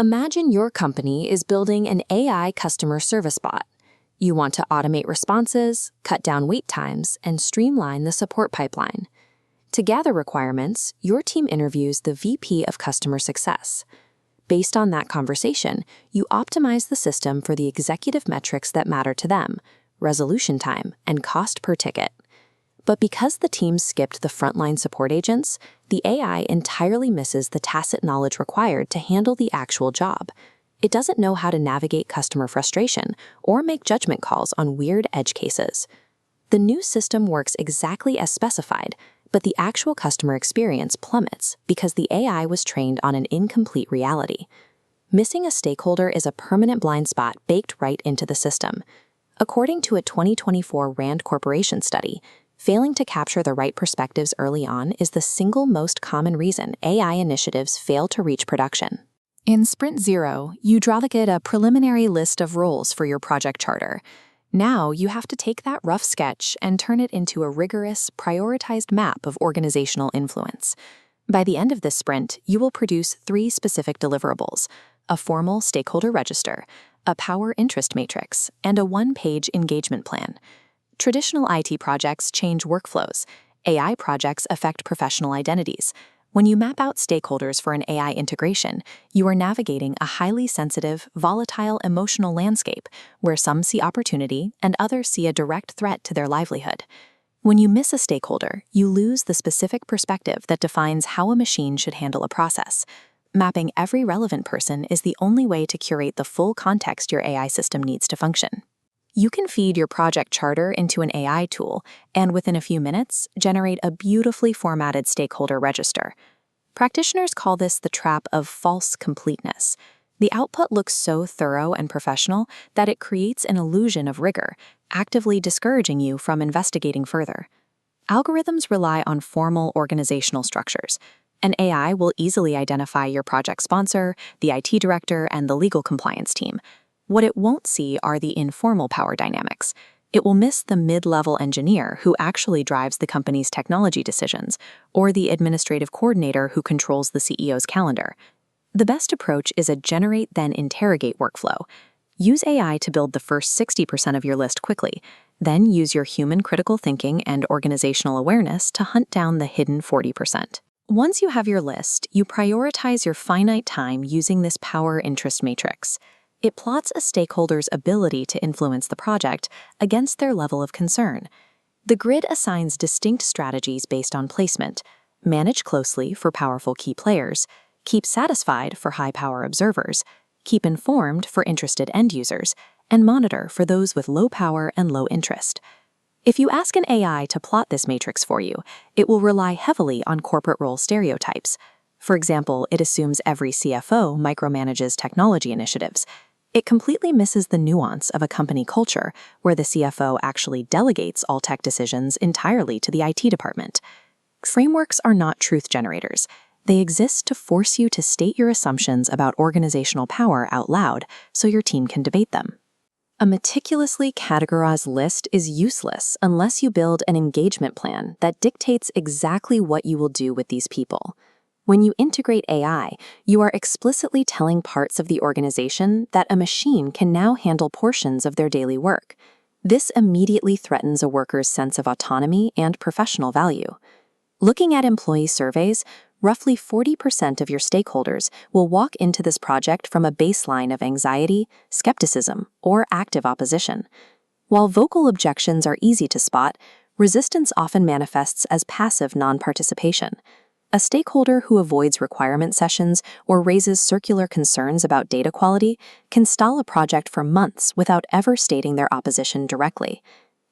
Imagine your company is building an AI customer service bot. You want to automate responses, cut down wait times, and streamline the support pipeline. To gather requirements, your team interviews the VP of Customer Success. Based on that conversation, you optimize the system for the executive metrics that matter to them: resolution time and cost per ticket. But because the team skipped the frontline support agents, the AI entirely misses the tacit knowledge required to handle the actual job. It doesn't know how to navigate customer frustration or make judgment calls on weird edge cases. The new system works exactly as specified, but the actual customer experience plummets because the AI was trained on an incomplete reality. Missing a stakeholder is a permanent blind spot baked right into the system. According to a 2024 RAND Corporation study, failing to capture the right perspectives early on is the single most common reason AI initiatives fail to reach production. In Sprint Zero, you get a preliminary list of roles for your project charter. Now you have to take that rough sketch and turn it into a rigorous, prioritized map of organizational influence. By the end of this sprint, you will produce 3 specific deliverables: a formal stakeholder register, a power interest matrix, and a 1-page engagement plan. Traditional IT projects change workflows. AI projects affect professional identities. When you map out stakeholders for an AI integration, you are navigating a highly sensitive, volatile emotional landscape where some see opportunity and others see a direct threat to their livelihood. When you miss a stakeholder, you lose the specific perspective that defines how a machine should handle a process. Mapping every relevant person is the only way to curate the full context your AI system needs to function. You can feed your project charter into an AI tool and within a few minutes generate a beautifully formatted stakeholder register. Practitioners call this the trap of false completeness. The output looks so thorough and professional that it creates an illusion of rigor, actively discouraging you from investigating further. Algorithms rely on formal organizational structures. An AI will easily identify your project sponsor, the IT director, and the legal compliance team. What it won't see are the informal power dynamics. It will miss the mid-level engineer who actually drives the company's technology decisions, or the administrative coordinator who controls the CEO's calendar. The best approach is a generate then interrogate workflow. Use AI to build the first 60% of your list quickly, then use your human critical thinking and organizational awareness to hunt down the hidden 40%. Once you have your list, you prioritize your finite time using this power interest matrix. It plots a stakeholder's ability to influence the project against their level of concern. The grid assigns distinct strategies based on placement: manage closely for powerful key players, keep satisfied for high-power observers, keep informed for interested end users, and monitor for those with low power and low interest. If you ask an AI to plot this matrix for you, it will rely heavily on corporate role stereotypes. For example, it assumes every CFO micromanages technology initiatives. It completely misses the nuance of a company culture where the CFO actually delegates all tech decisions entirely to the IT department. Frameworks are not truth generators. They exist to force you to state your assumptions about organizational power out loud so your team can debate them. A meticulously categorized list is useless unless you build an engagement plan that dictates exactly what you will do with these people. When you integrate AI, you are explicitly telling parts of the organization that a machine can now handle portions of their daily work. This immediately threatens a worker's sense of autonomy and professional value. Looking at employee surveys, roughly 40% of your stakeholders will walk into this project from a baseline of anxiety, skepticism, or active opposition. While vocal objections are easy to spot, resistance often manifests as passive non-participation. A stakeholder who avoids requirement sessions or raises circular concerns about data quality can stall a project for months without ever stating their opposition directly.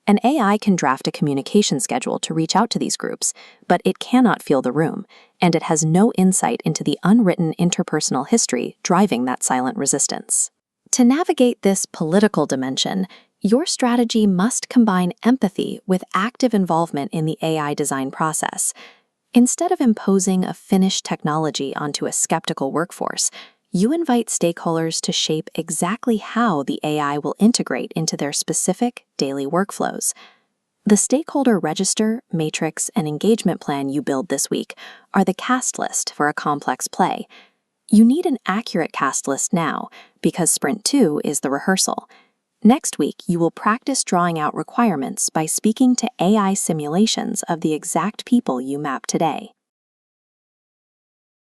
An AI can draft a communication schedule to reach out to these groups, but it cannot feel the room, and it has no insight into the unwritten interpersonal history driving that silent resistance. To navigate this political dimension, your strategy must combine empathy with active involvement in the AI design process. Instead of imposing a finished technology onto a skeptical workforce, you invite stakeholders to shape exactly how the AI will integrate into their specific daily workflows. The stakeholder register, matrix, and engagement plan you build this week are the cast list for a complex play. You need an accurate cast list now, because Sprint 2 is the rehearsal. Next week, you will practice drawing out requirements by speaking to AI simulations of the exact people you map today.